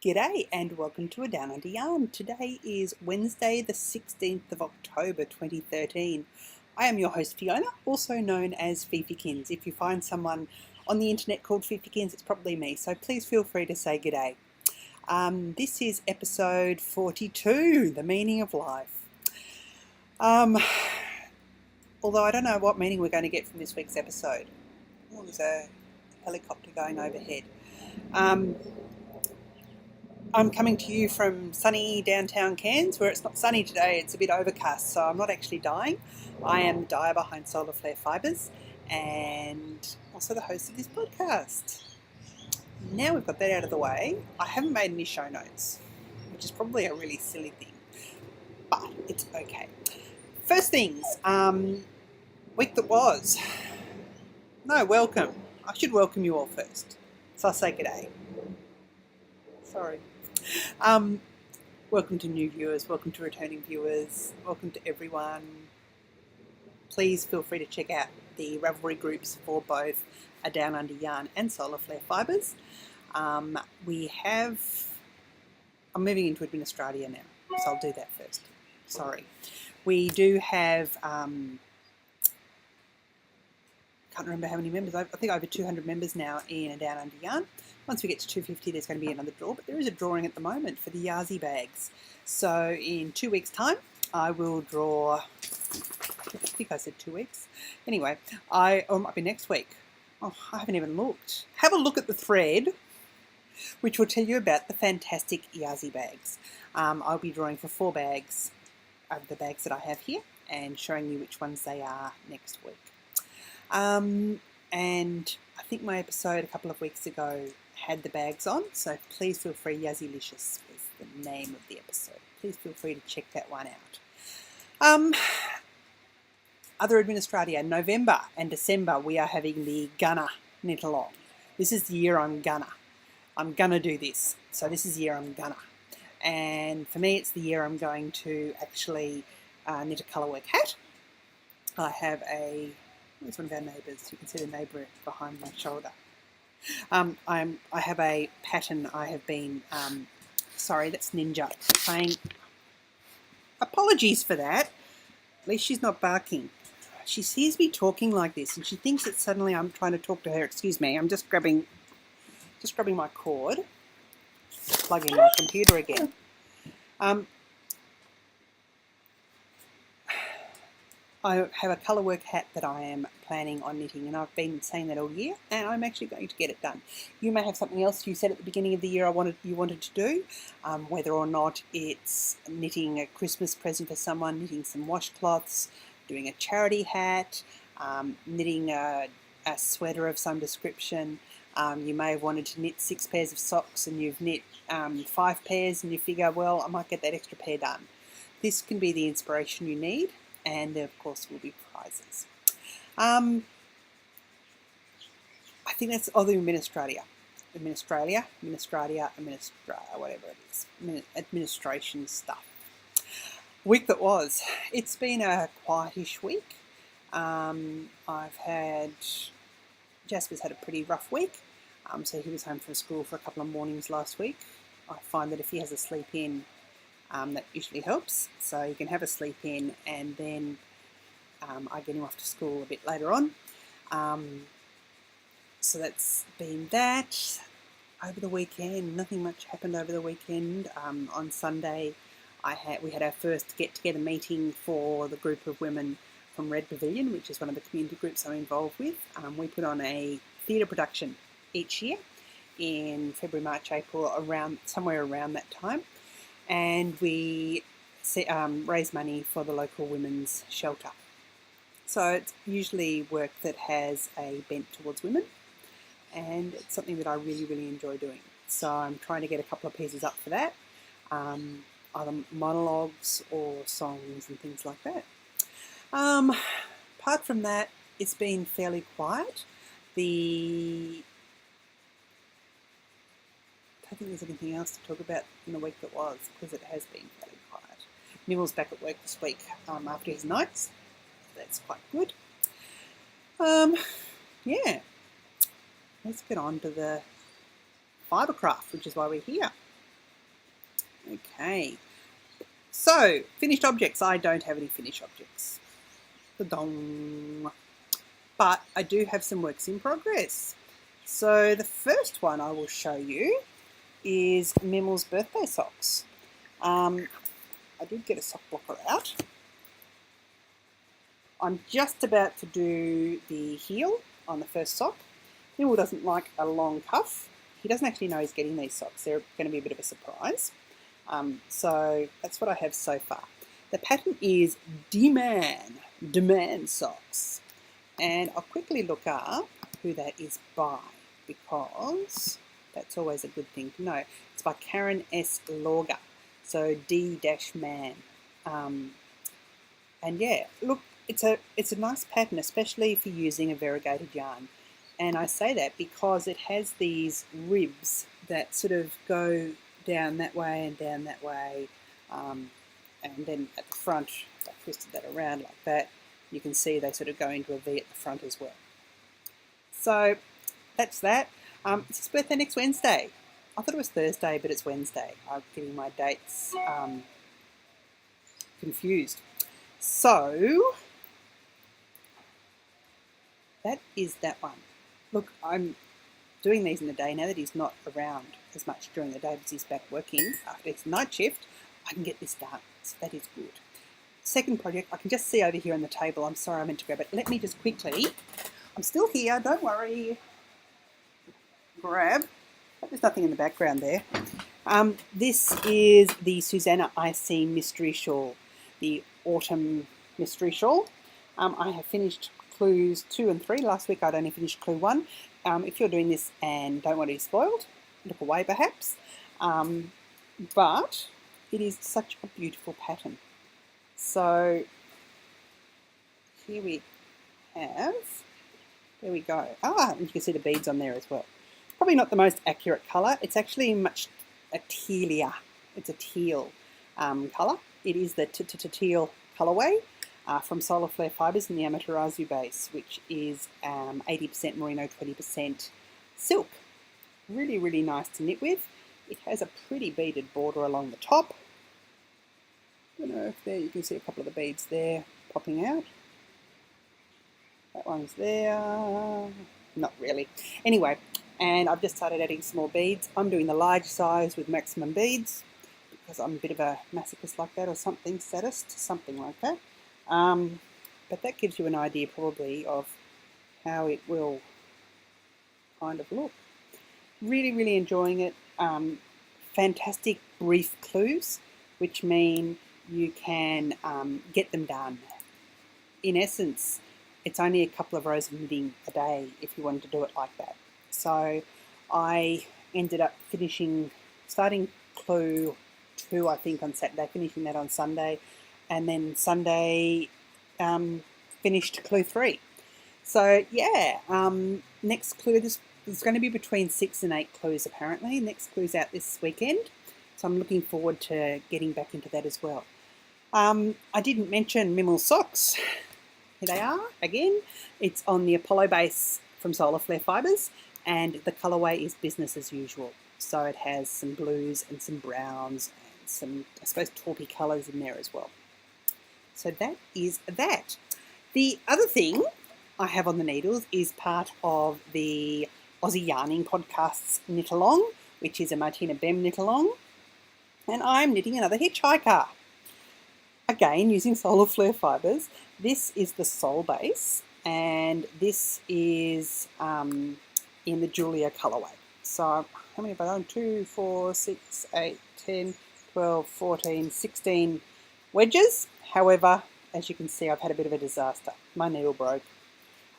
G'day and welcome to A Down Under Yarn. Today is Wednesday the 16th of October 2013. I am your host Fiona, also known as Fifykins. If you find someone on the internet called Fifykins, it's probably me, so please feel free to say g'day. This is episode 42, The Meaning of Life. Although I don't know what meaning we're going to get from this week's episode. Oh, there's a helicopter going overhead. I'm coming to you from sunny downtown Cairns, where it's not sunny today, it's a bit overcast, so I'm not actually dying. I am the dyer behind Solar Flare Fibres and also the host of this podcast. Now we've got that out of the way, I haven't made any show notes, which is probably a really silly thing, but it's okay. First things, week that was. No, welcome. I should welcome you all first, so I'll say g'day. Sorry. Welcome to new viewers, welcome to returning viewers, welcome to everyone. Please feel free to check out the Ravelry groups for both A Down Under Yarn and Solar Flare Fibres. I'm moving into Administratia now, so I'll do that first. Sorry. We do have, can't remember how many members, I think over 200 members now in A Down Under Yarn. Once we get to 250, there's going to be another draw, but there is a drawing at the moment for the Yarzy bags. So in 2 weeks' time, I will draw, I think I said 2 weeks. Anyway, or it might be next week. Oh, I haven't even looked. Have a look at the thread, which will tell you about the fantastic Yarzy bags. I'll be drawing for 4 bags of the bags that I have here and showing you which ones they are next week. And I think my episode a couple of weeks ago had the bags on, so please feel free, Yazylicious is the name of the episode. Please feel free to check that one out. Other Administratia, November and December we are having the Gunner knit along. This is the year I'm gonna do this. So this is the year I'm gonna. And for me it's the year I'm going to actually knit a colourwork hat. I have it's one of our neighbours. You can see the neighbour behind my shoulder. I have a pattern I have been, sorry, that's Ninja playing. Apologies for that. At least she's not barking. She sees me talking like this and she thinks that suddenly I'm trying to talk to her. Excuse me, I'm just grabbing my cord, plugging my computer again. I have a colourwork hat that I am planning on knitting, and I've been saying that all year, and I'm actually going to get it done. You may have something else you said at the beginning of the year you wanted to do, whether or not it's knitting a Christmas present for someone, knitting some washcloths, doing a charity hat, knitting a sweater of some description. You may have wanted to knit 6 pairs of socks and you've knit 5 pairs and you figure, well, I might get that extra pair done. This can be the inspiration you need. And there, of course, will be prizes. I think that's all the Administratia, whatever it is, administration stuff. Week that was. It's been a quietish week. Jasper's had a pretty rough week. So he was home from school for a couple of mornings last week. I find that if he has a sleep in, that usually helps. So you can have a sleep in and then I get him off to school a bit later on. So that's been that. Over the weekend, nothing much happened over the weekend. On Sunday we had our first get-together meeting for the group of women from Red Pavilion, which is one of the community groups I'm involved with. We put on a theatre production each year in February, March, April, somewhere around that time. And we raise money for the local women's shelter. So it's usually work that has a bent towards women, and it's something that I really, really enjoy doing. So I'm trying to get a couple of pieces up for that, either monologues or songs and things like that. Apart from that, it's been fairly quiet. I don't think there's anything else to talk about in the week that was, because it has been fairly quiet. Nimel's back at work this week after his nights. That's quite good. Yeah. Let's get on to the fibercraft, which is why we're here. Okay, so finished objects. I don't have any finished objects. Da-dong. But I do have some works in progress. So the first one I will show you is Mimmel's birthday socks. I did get a sock blocker out. I'm just about to do the heel on the first sock. Mimmel doesn't like a long cuff. He doesn't actually know he's getting these socks. They're going to be a bit of a surprise. So that's what I have so far. The pattern is Demand socks. And I'll quickly look up who that is by, because that's always a good thing to know. It's by Karen S. Lauger, so D-man. And yeah, look, it's a nice pattern, especially for using a variegated yarn. And I say that because it has these ribs that sort of go down that way and down that way. And then at the front, I twisted that around like that. You can see they sort of go into a V at the front as well. So that's that. It's his birthday next Wednesday. I thought it was Thursday, but it's Wednesday. I'm getting my dates confused. So that is that one. Look, I'm doing these in the day now that he's not around as much during the day because he's back working after his night shift. I can get this done, so that is good. Second project, I can just see over here on the table. I'm sorry I meant to grab it. Let me just quickly, I'm still here, don't worry. Grab. There's nothing in the background there. This is the Susanna IC Mystery Shawl, the Autumn Mystery Shawl. I have finished clues 2 and 3. Last week I'd only finished clue 1. If you're doing this and don't want to be spoiled, look away perhaps. But it is such a beautiful pattern. So here we have, there we go. And you can see the beads on there as well. Probably not the most accurate colour. It's actually much a tealia. It's a teal colour. It is the teal colourway from Solar Flare Fibres in the Amaterasu base, which is 80% merino, 20% silk. Really, really nice to knit with. It has a pretty beaded border along the top. I don't know if there you can see a couple of the beads there popping out. That one's there. Not really. Anyway, and I've just started adding some more beads. I'm doing the large size with maximum beads because I'm a bit of a masochist like that, or something, sadist, something like that. But that gives you an idea probably of how it will kind of look. Really, really enjoying it. Fantastic brief clues, which mean you can get them done. In essence, it's only a couple of rows of knitting a day if you wanted to do it like that. So I ended up starting clue 2, I think, on Saturday, finishing that on Sunday, and then Sunday finished clue 3. So yeah, next clue, this is going to be between 6 and 8 clues apparently. Next clue's out this weekend, so I'm looking forward to getting back into that as well. I didn't mention Mimmel socks. Here they are again. It's on the Apollo base from Solar Flare Fibres, and the colourway is business as usual. So it has some blues and some browns and some, I suppose, taupey colours in there as well. So that is that. The other thing I have on the needles is part of the Aussie Yarning Podcast's Knit Along, which is a Martina Bem knit along, and I'm knitting another hitchhiker. Again, using Solar Flare Fibres. This is the Sol base, and this is in the Julia colourway. So how many have I done? 2, 4, 6, 8, 10, 12, 14, 16 wedges. However, as you can see, I've had a bit of a disaster. My needle broke.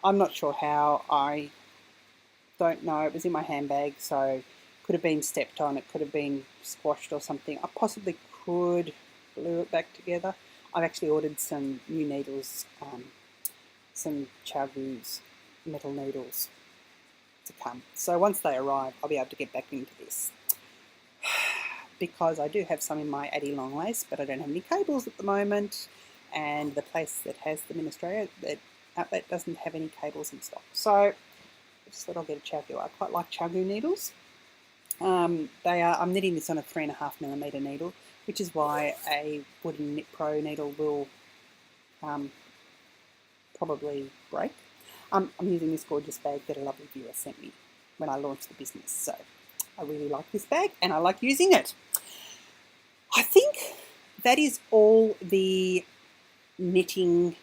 I'm not sure how. I don't know. It was in my handbag, so could have been stepped on. It could have been squashed or something. I possibly could glue it back together. I've actually ordered some new needles, some Chowgoo's metal needles to come. So once they arrive, I'll be able to get back into this. Because I do have some in my Addy Long Lace, but I don't have any cables at the moment. And the place that has them in Australia, that outlet, doesn't have any cables in stock. So I just thought I'll get a Chowgoo. I quite like Chowgoo needles. I'm knitting this on a 3.5mm needle, which is why a wooden Knit Pro needle will probably break. I'm using this gorgeous bag that a lovely viewer sent me when I launched the business, so I really like this bag and I like using it. I think that is all the knitting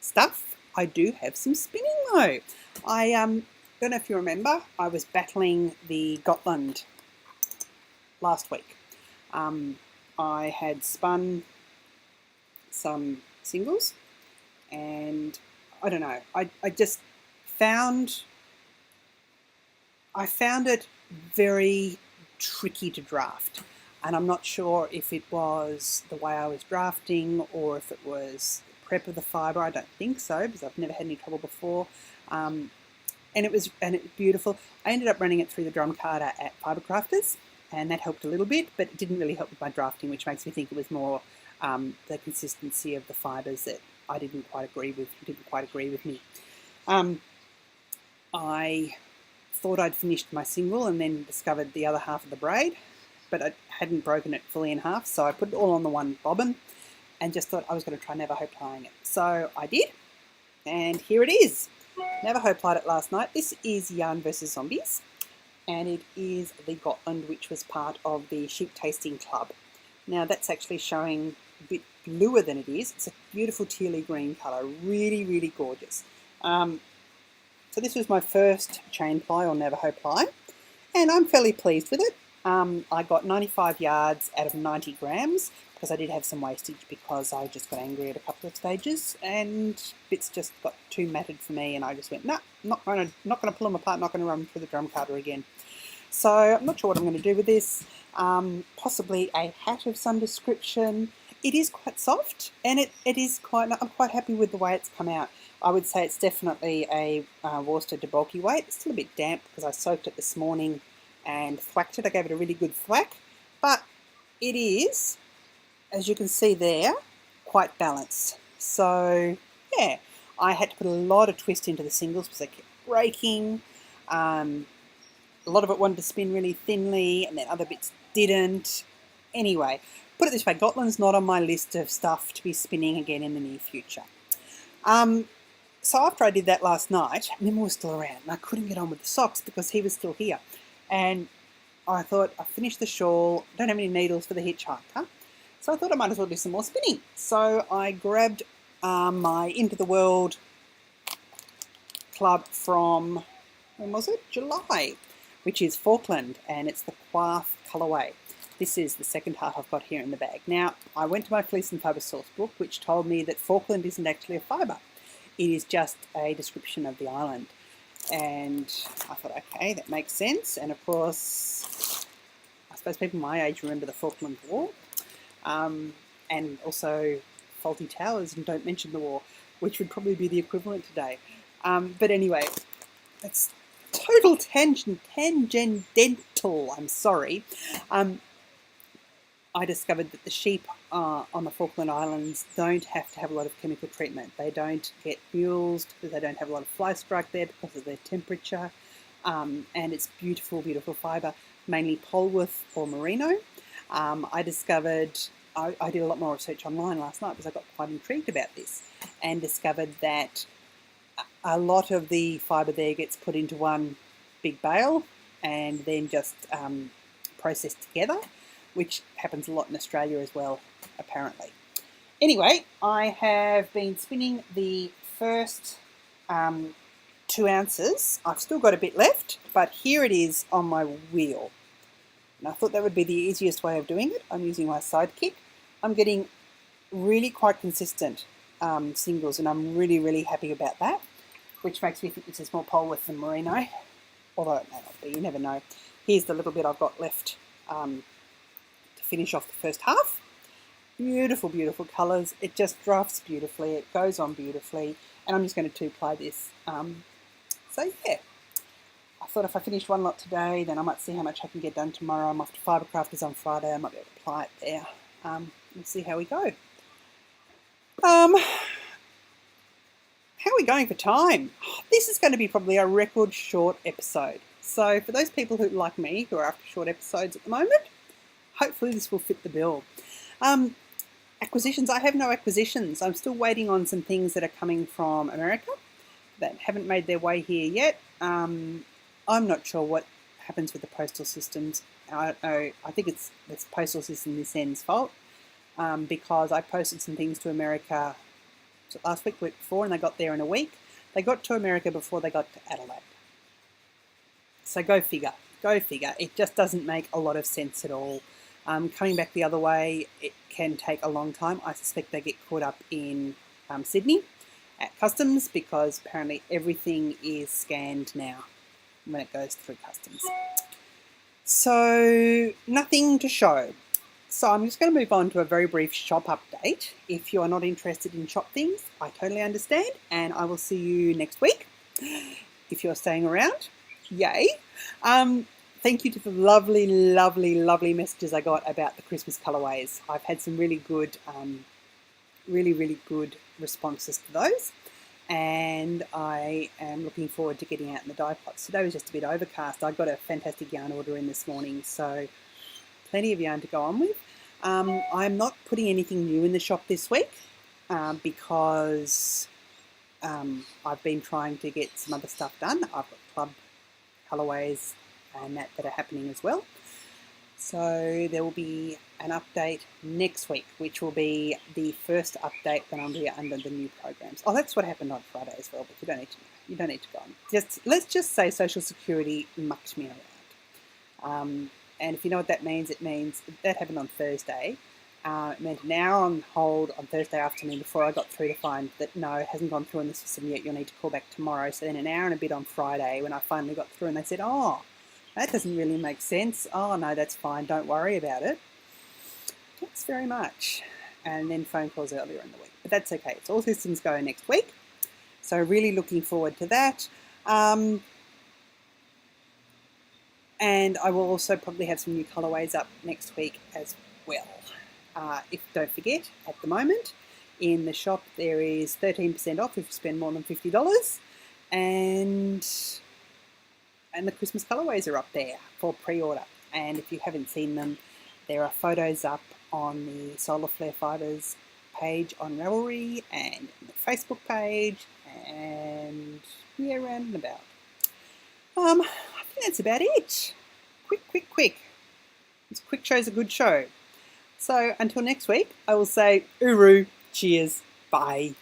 stuff. I do have some spinning though. I don't know if you remember, I was battling the Gotland last week. I had spun some singles and I don't know, I just found it very tricky to draft, and I'm not sure if it was the way I was drafting or if it was the prep of the fibre. I don't think so, because I've never had any trouble before. And it was beautiful. I ended up running it through the drum carder at Fibre Crafters, and that helped a little bit, but it didn't really help with my drafting, which makes me think it was more the consistency of the fibres that I didn't quite agree with me. I thought I'd finished my single and then discovered the other half of the braid, but I hadn't broken it fully in half, so I put it all on the one bobbin and just thought I was going to try Navajo plying it. So I did, and here it is. Navajo plied it last night. This is Yarn vs Zombies, and it is the Gotland, which was part of the Sheep Tasting Club. Now that's actually showing a bit bluer than it is. It's a beautiful tealy green colour, really, really gorgeous. So this was my first chain ply or Navajo ply, and I'm fairly pleased with it. I got 95 yards out of 90 grams, because I did have some wastage because I just got angry at a couple of stages and bits just got too matted for me, and I just went, nah, not going to pull them apart, not going to run them through the drum carder again. So I'm not sure what I'm going to do with this. Possibly a hat of some description. It is quite soft, and I'm quite happy with the way it's come out. I would say it's definitely a worsted to bulky weight. It's still a bit damp because I soaked it this morning and thwacked it. I gave it a really good thwack, but it is, as you can see there, quite balanced. So yeah, I had to put a lot of twist into the singles because they kept breaking. A lot of it wanted to spin really thinly, and then other bits didn't. Anyway, put it this way, Gotland's not on my list of stuff to be spinning again in the near future. So after I did that last night, Mim was still around, and I couldn't get on with the socks because he was still here. And I thought, I finished the shawl, don't have any needles for the hitchhiker, so I thought I might as well do some more spinning. So I grabbed my Into the World club from, when was it? July, which is Falkland, and it's the Quarth colourway. This is the second half I've got here in the bag. Now, I went to my Fleece and Fibre source book, which told me that Falkland isn't actually a fibre. It is just a description of the island. And I thought, okay, that makes sense. And of course, I suppose people my age remember the Falkland War, and also faulty towers and don't mention the war, which would probably be the equivalent today. But anyway, that's total tangential, I'm sorry. I discovered that the sheep on the Falkland Islands don't have to have a lot of chemical treatment. They don't get mulesed, they don't have a lot of fly strike there because of their temperature, and it's beautiful, beautiful fibre, mainly Polwarth or Merino. I discovered, I did a lot more research online last night because I got quite intrigued about this, and discovered that a lot of the fibre there gets put into one big bale and then just processed together, which happens a lot in Australia as well, apparently. Anyway, I have been spinning the first 2 ounces. I've still got a bit left, but here it is on my wheel. And I thought that would be the easiest way of doing it. I'm using my Sidekick. I'm getting really quite consistent singles, and I'm really, really happy about that, which makes me think this is more Polwarth than Merino, although it may not be, you never know. Here's the little bit I've got left finish off the first half. Beautiful, beautiful colours. It just drafts beautifully. It goes on beautifully. And I'm just going to 2-ply this. So yeah, I thought if I finish one lot today, then I might see how much I can get done tomorrow. I'm off to Fibre Crafters on Friday. I might be able to ply it there. We'll see how we go. How are we going for time? This is going to be probably a record short episode. So for those people who like me, who are after short episodes at the moment, hopefully this will fit the bill. Acquisitions, I have no acquisitions. I'm still waiting on some things that are coming from America that haven't made their way here yet. I'm not sure what happens with the postal systems. I don't know. I think it's the postal system this end's fault, because I posted some things to America last week, week before, and they got there in a week. They got to America before they got to Adelaide. So go figure. Go figure. It just doesn't make a lot of sense at all. Coming back the other way, it can take a long time. I suspect they get caught up in Sydney at customs, because apparently everything is scanned now when it goes through customs. So nothing to show. So I'm just going to move on to a very brief shop update. If you are not interested in shop things, I totally understand, and I will see you next week. If you're staying around, yay. Thank you to the lovely, lovely, lovely messages I got about the Christmas colourways. I've had some really good, really good responses to those, and I am looking forward to getting out in the dye pots. Today was just a bit overcast. I got a fantastic yarn order in this morning, so plenty of yarn to go on with. I'm not putting anything new in the shop this week, because I've been trying to get some other stuff done. I've got club colourways and that are happening as well. So there will be an update next week, which will be the first update when I'm here under the new programs. Oh, that's what happened on Friday as well, but you don't need to know. You don't need to go on. Let's just say Social Security mucked me around. And if you know what that means, it means that happened on Thursday. It meant an hour on hold on Thursday afternoon before I got through to find that no, it hasn't gone through in the system yet. You'll need to call back tomorrow. So then an hour and a bit on Friday when I finally got through, and they said, oh, that doesn't really make sense. Oh, no, that's fine. Don't worry about it. Thanks very much. And then phone calls earlier in the week. But that's okay. It's all systems go next week. So really looking forward to that. And I will also probably have some new colourways up next week as well. Don't forget, at the moment, in the shop there is 13% off if you spend more than $50. And the Christmas colourways are up there for pre-order. And if you haven't seen them, there are photos up on the Solar Flare Fibers page on Ravelry and the Facebook page, and yeah, around and about. I think that's about it. Quick. This quick show's a good show. So until next week, I will say, uru, cheers, bye.